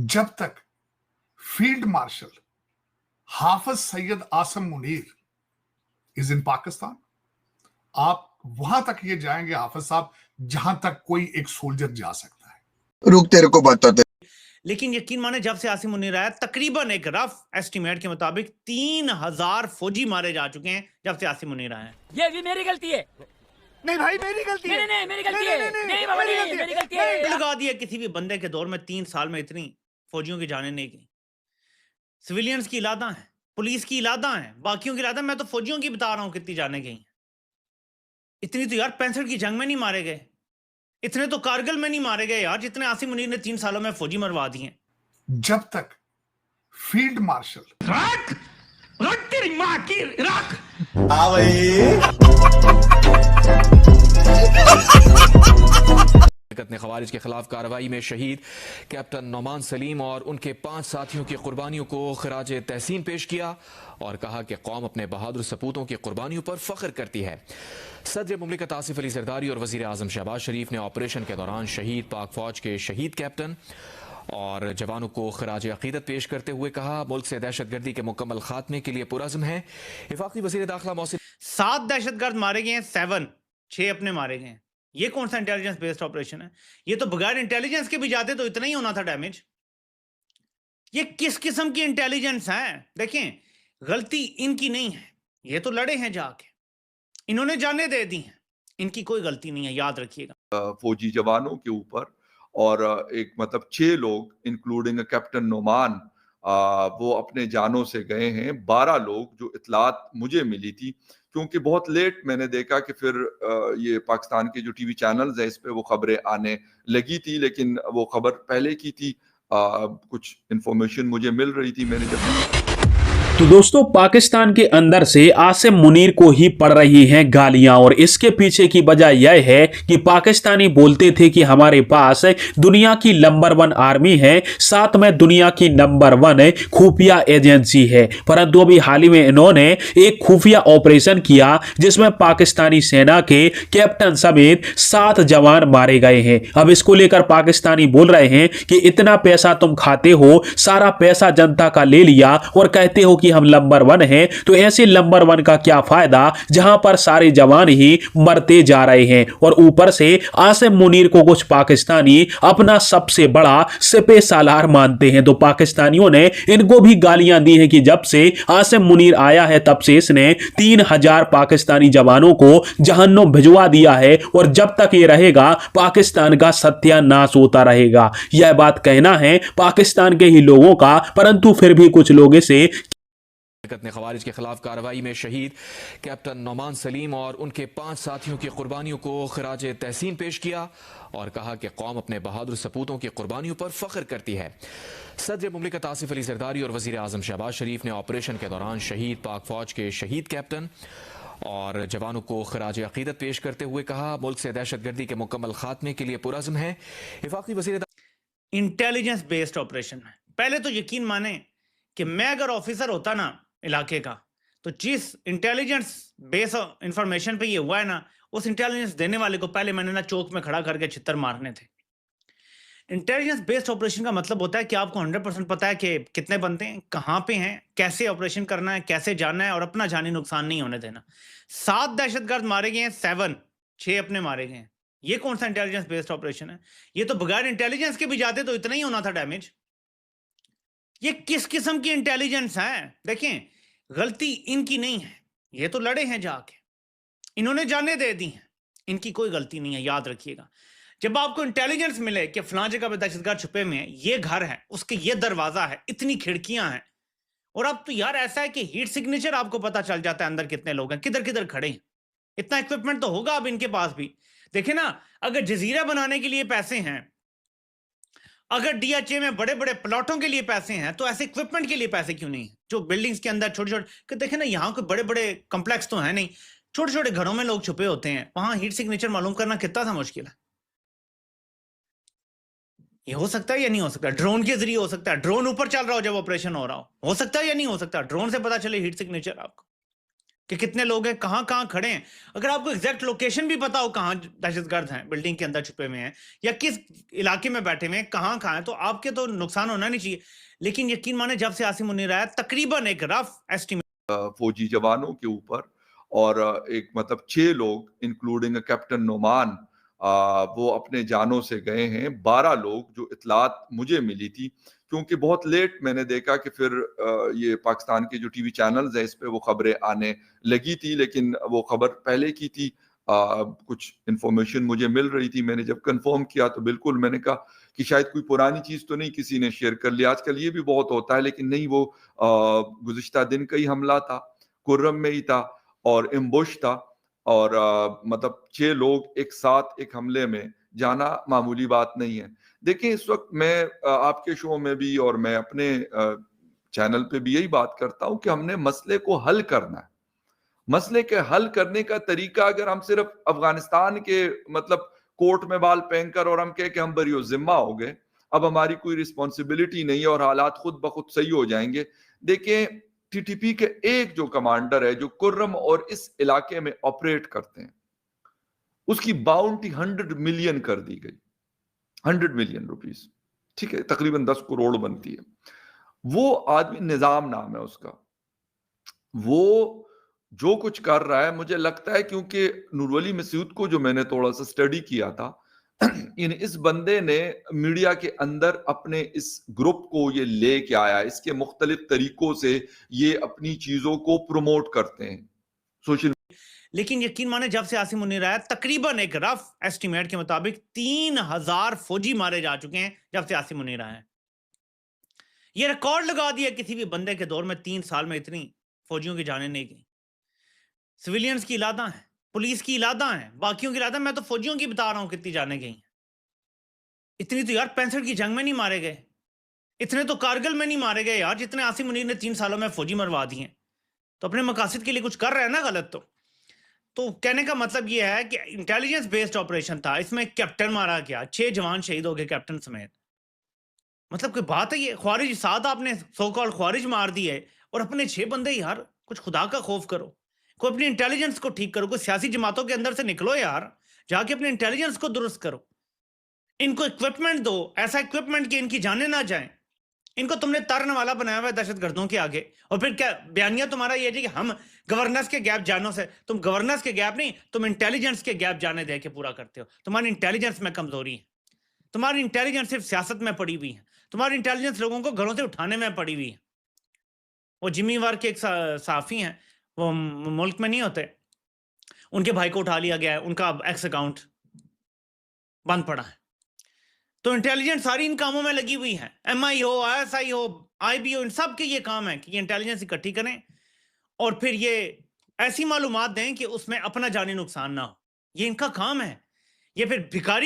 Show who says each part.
Speaker 1: जब तक field marshal Hafiz Syed Asim Munir is in Pakistan, आप वहां तक ये जाएंगे हाफिज साहब जहां तक कोई एक सोल्जर जा सकता है।
Speaker 2: रुक तेरे को बताते।
Speaker 3: लेकिन यकीन माने जब से आसिम मुनीर आया तकरीबन एक रफ एस्टिमेट के मुताबिक 3000 फौजी मारे जा चुके हैं जब से आसिम मुनीर आए हैं।
Speaker 4: ये भी मेरी गलती है।
Speaker 5: नहीं भाई मेरी गलती है।
Speaker 4: नहीं मेरी गलती है। नहीं बाबा नहीं मेरी गलती है।
Speaker 3: लगा दिया किसी भी बंदे के दौर में 3 साल में इतनी फौजियों की जानें नहीं गई। सिविलियंस की इलादा है, पुलिस की इलादा है, बाकियों की इलादा। मैं तो फौजियों की बता रहा हूं कितनी जाने गई। इतनी तो यार 65 की जंग में नहीं मारे गए, इतने तो कारगिल में नहीं मारे गए यार जितने आसिम मुनीर ने 3 सालों में फौजी मरवा दिए।
Speaker 1: जब तक फील्ड मार्शल
Speaker 5: रख तेरी माँ की रख।
Speaker 6: ने खवारिज के खिलाफ कार्रवाई में शहीद कैप्टन नौमान सलीम और उनके 5 साथियों की कुर्बानियों को खराज तहसीन पेश किया और कहा कि कौम अपने बहादुर सपूतों की कुर्बानियों पर फख्र करती है। सदर मुमलिकत आसिफ अली जरदारी और वजीर आजम शहबाज शरीफ ने ऑपरेशन के दौरान शहीद पाक फौज के शहीद कैप्टन और जवानों को खराज अकीदत पेश करते हुए कहा, मुल्क से दहशतगर्दी के मुकम्मल खात्मे के लिए पुरज़्म है। वफाकी वज़ीर दाखिला मोहसिन
Speaker 3: 7 दहशतगर्द मारे गए हैं, 6 अपने मारे गए हैं। ये कौन सा इंटेलिजेंस बेस्ड ऑपरेशन है? ये तो बगैर इंटेलिजेंस के भी जाते तो इतना ही होना था डैमेज। ये किस किस्म की इंटेलिजेंस है? देखें, गलती इनकी नहीं है, ये तो लड़े हैं जाके, इन्होंने जाने दे दी हैं, इनकी कोई गलती नहीं है, याद रखिएगा।
Speaker 7: फौजी जवानों के ऊपर और एक मतलब 6 लोग इंक्लूडिंग कैप्टन नोमान वो अपने जानों से गए हैं। 12 लोग जो इतलात मुझे मिली थी, क्योंकि बहुत लेट मैंने देखा कि फिर ये पाकिस्तान के जो टीवी चैनल्स है इस पे वो खबरें आने लगी थी, लेकिन वो खबर पहले की थी। कुछ इंफॉर्मेशन मुझे मिल रही थी मैंने जब।
Speaker 8: तो दोस्तों, पाकिस्तान के अंदर से आसिम मुनीर को ही पड़ रही हैं गालियां और इसके पीछे की वजह यह है कि पाकिस्तानी बोलते थे कि हमारे पास दुनिया की नंबर 1 आर्मी है, साथ में दुनिया की नंबर 1 खुफिया एजेंसी है। परंतु अभी हाल ही में इन्होंने एक खुफिया ऑपरेशन किया जिसमें पाकिस्तानी सेना के कैप्टन समेत 7 जवान मारे गए हैं। अब इसको लेकर पाकिस्तानी बोल रहे हैं कि इतना पैसा तुम खाते हो, सारा पैसा जनता का ले लिया और कहते हो कि हम नंबर 1 हैं, तो ऐसे नंबर 1 का क्या फायदा जहां पर सारे जवान ही मरते जा रहे हैं। और ऊपर से आसिम मुनीर को कुछ पाकिस्तानी अपना सबसे बड़ा सिपह सालार मानते हैं। तो पाकिस्तानियों ने इनको भी गालियां दी हैं कि जब से आसिम मुनीर आया है तब से इसने 3000 पाकिस्तानी जवानों को जहन्नुम भिजवा दिया है और जब तक ये रहेगा पाकिस्तान का सत्यानाश होता रहेगा। यह बात कहना है पाकिस्तान के ही लोगों का, परंतु फिर भी कुछ लोग इसे
Speaker 6: ने खवारिज के खिलाफ कार्रवाई में शहीद कैप्टन नौमान सलीम और उनके 5 साथियों की कुर्बानियों को खराज तहसीन पेश किया और कहा कि कौम अपने बहादुर सपूतों की कुर्बानियों पर फख्र करती है। सदर मुमलिकत आसिफ अली जरदारी और वजीर आजम शहबाज शरीफ ने ऑपरेशन के दौरान शहीद पाक फौज के शहीद कैप्टन और जवानों को खराज अकीदत पेश करते हुए कहा, मुल्क से दहशतगर्दी के मुकम्मल खात्मे के लिए पुरज़्म है। वफाकी वज़ीर
Speaker 3: इंटेलिजेंस बेस्ड ऑपरेशन है। पहले तो यकीन माने कि मैं अगर ऑफिसर होता ना इलाके का, तो जिस इंटेलिजेंस बेस इंफॉर्मेशन पे ये हुआ है ना, उस इंटेलिजेंस देने वाले को पहले मैंने ना चौक में खड़ा करके छित्तर मारने थे। इंटेलिजेंस बेस्ड ऑपरेशन का मतलब होता है कि आपको 100% पता है कि कितने बनते हैं, कहां पे हैं, कैसे ऑपरेशन करना है, कैसे जाना है और अपना जानी नुकसान नहीं होने देना। 7 दहशतगर्द मारे गए हैं, 6 अपने मारे गए हैं। ये कौन सा इंटेलिजेंस बेस्ड ऑपरेशन है? ये तो बगैर इंटेलिजेंस के भी जाते तो इतना ही होना था डैमेज। ये किस किस्म की इंटेलिजेंस है? देखें, गलती इनकी नहीं है, ये तो लड़े हैं जाके, इन्होंने जाने दे दी हैं, इनकी कोई गलती नहीं है, याद रखिएगा। जब आपको इंटेलिजेंस मिले कि फलां जगह पे दहशतगर्द छुपे हुए हैं, ये घर है, उसके ये दरवाजा है, इतनी खिड़कियां हैं, और अब तो यार ऐसा है कि हीट सिग्नेचर आपको पता चल जाता है अंदर कितने लोग हैं, किधर किधर खड़े हैं। इतना इक्विपमेंट तो होगा अब इनके पास भी। देखे ना, अगर जजीरा बनाने के लिए पैसे हैं, अगर डीएचए में बड़े बड़े प्लॉटों के लिए पैसे हैं, तो ऐसे इक्विपमेंट के लिए पैसे क्यों नहीं है? जो बिल्डिंग्स के अंदर छोटे छोटे, देखे ना, यहाँ कोई बड़े बड़े कॉम्प्लेक्स तो है नहीं, छोटे छोटे घरों में लोग छुपे होते हैं, वहां हीट सिग्नेचर मालूम करना कितना सा मुश्किल है। ये हो सकता है या नहीं हो सकता? ड्रोन के जरिए हो सकता है, ड्रोन ऊपर चल रहा हो जब ऑपरेशन हो रहा हो सकता है या नहीं हो सकता? ड्रोन से पता चले हीट सिग्नेचर आपको। कि कितने लोग हैं, कहाँ कहाँ खड़े हैं। अगर आपको एग्जैक्ट लोकेशन भी पता हो कहाँ दहशतगर्द हैं, बिल्डिंग के अंदर छुपे हुए हैं या किस इलाके में बैठे हुए हैं, कहाँ कहाँ हैं, तो आपके तो नुकसान होना नहीं चाहिए। लेकिन यकीन माने जब से आसिम मुनीर आया, तकरीबन एक रफ एस्टिमेट
Speaker 7: फौजी जवानों के ऊपर और एक मतलब 6 लोग इंक्लूडिंग कैप्टन नोमान वो अपने जानों से गए हैं। 12 लोग जो इतलात मुझे मिली थी, क्योंकि बहुत लेट मैंने देखा कि फिर ये पाकिस्तान के जो टीवी चैनल्स हैं इस पे वो खबरें आने लगी थी, लेकिन वो खबर पहले की थी। कुछ इंफॉर्मेशन मुझे मिल रही थी, मैंने जब कंफर्म किया तो बिल्कुल मैंने कहा कि शायद कोई पुरानी चीज तो नहीं किसी ने शेयर कर लिया। आजकल ये भी बहुत होता है, लेकिन नहीं, वो गुज़िश्ता दिन का ही हमला था, कुर्रम में ही था और एम्बुश था और मतलब 6 लोग एक साथ एक हमले में जाना मामूली बात नहीं है। देखिए, इस वक्त मैं आपके शो में भी और मैं अपने चैनल पे भी यही बात करता हूं कि हमने मसले को हल करना है। मसले के हल करने का तरीका अगर हम सिर्फ अफगानिस्तान के मतलब कोर्ट में बाल पहनकर और हम कह के हम बरियो जिम्मा हो गए, अब हमारी कोई रिस्पॉन्सिबिलिटी नहीं है और हालात खुद ब खुद सही हो जाएंगे। देखिए, टीटीपी के एक जो कमांडर है जो कुर्रम और इस इलाके में ऑपरेट करते हैं, उसकी बाउंटी 100 मिलियन कर दी गई, 100 मिलियन रुपीस, ठीक है, तकरीबन 10 करोड़ बनती है। वो आदमी, निजाम नाम है उसका, वो जो कुछ कर रहा है मुझे लगता है, क्योंकि नूरवली मसूद को जो मैंने थोड़ा सा स्टडी किया था, इस बंदे ने मीडिया के अंदर अपने इस ग्रुप को ये लेके आया, इसके मुख्तलिफ तरीकों से ये अपनी चीजों को प्रमोट करते हैं सोशल।
Speaker 3: लेकिन यकीन माने जब से आसिम मुनीर आया, तकरीबन एक रफ एस्टिमेट के मुताबिक 3000 फौजी मारे जा चुके हैं जब से आसिम मुनीर आया। ये रिकॉर्ड लगा दिया किसी भी बंदे के दौर में, 3 साल में इतनी फौजियों की जानें नहीं गई। सिविलियंस की इलादा है, पुलिस की इलादा है, बाकियों की इलादा, मैं तो फौजियों की बता रहा हूं कितनी जाने गई। इतनी तो यार 65 की जंग में नहीं मारे गए, इतने तो कारगिल में नहीं मारे गए यार, जितने आसिम मुनीर ने 3 सालों में फौजी मरवा दिए। तो अपने मकासद के लिए कुछ कर रहे हैं ना गलत। तो कहने का मतलब ये है कि इंटेलिजेंस बेस्ड ऑपरेशन था, इसमें कैप्टन मारा गया, 6 जवान शहीद हो गए कैप्टन समेत। मतलब कोई बात है ये? ख्वारिज 7 आपने सो कॉल्ड ख्वारिज मार दिए और अपने 6 बंदे। यार कुछ खुदा का खौफ करो, कोई अपनी इंटेलिजेंस को ठीक करो, कोई सियासी जमातों के अंदर से निकलो यार, जाके अपने इंटेलिजेंस को दुरुस्त करो, इनको इक्विपमेंट दो, ऐसा इक्विपमेंट कि इनकी जाने ना जाएं। इनको तुमने तरन वाला बनाया हुआ है दहशतगर्दों के आगे, और फिर क्या बयानिया तुम्हारा ये है कि हम गवर्नेंस के गैप जानों से, तुम गवर्नेंस के गैप नहीं, तुम इंटेलिजेंस के गैप जाने दे के पूरा करते हो। तुम्हारी इंटेलिजेंस में कमजोरी है, तुम्हारी इंटेलिजेंस सिर्फ सियासत में पड़ी हुई है, तुम्हारी इंटेलिजेंस लोगों को घरों से उठाने में पड़ी हुई है। वो जिम्मी वार के एक साफी हैं, वो मुल्क में नहीं होते, उनके भाई को उठा लिया गया है, उनका एक्स अकाउंट बंद पड़ा है। तो इंटेलिजेंस सारी इन कामों में लगी हुई है, MI हो, ISI हो, IB हो, इन सब के ये काम है कि ये इंटेलिजेंस इकट्ठी करें और फिर ये ऐसी मालूमात दें कि उसमें अपना जानी नुकसान ना हो। ये इनका काम है। ये फिर भिखारी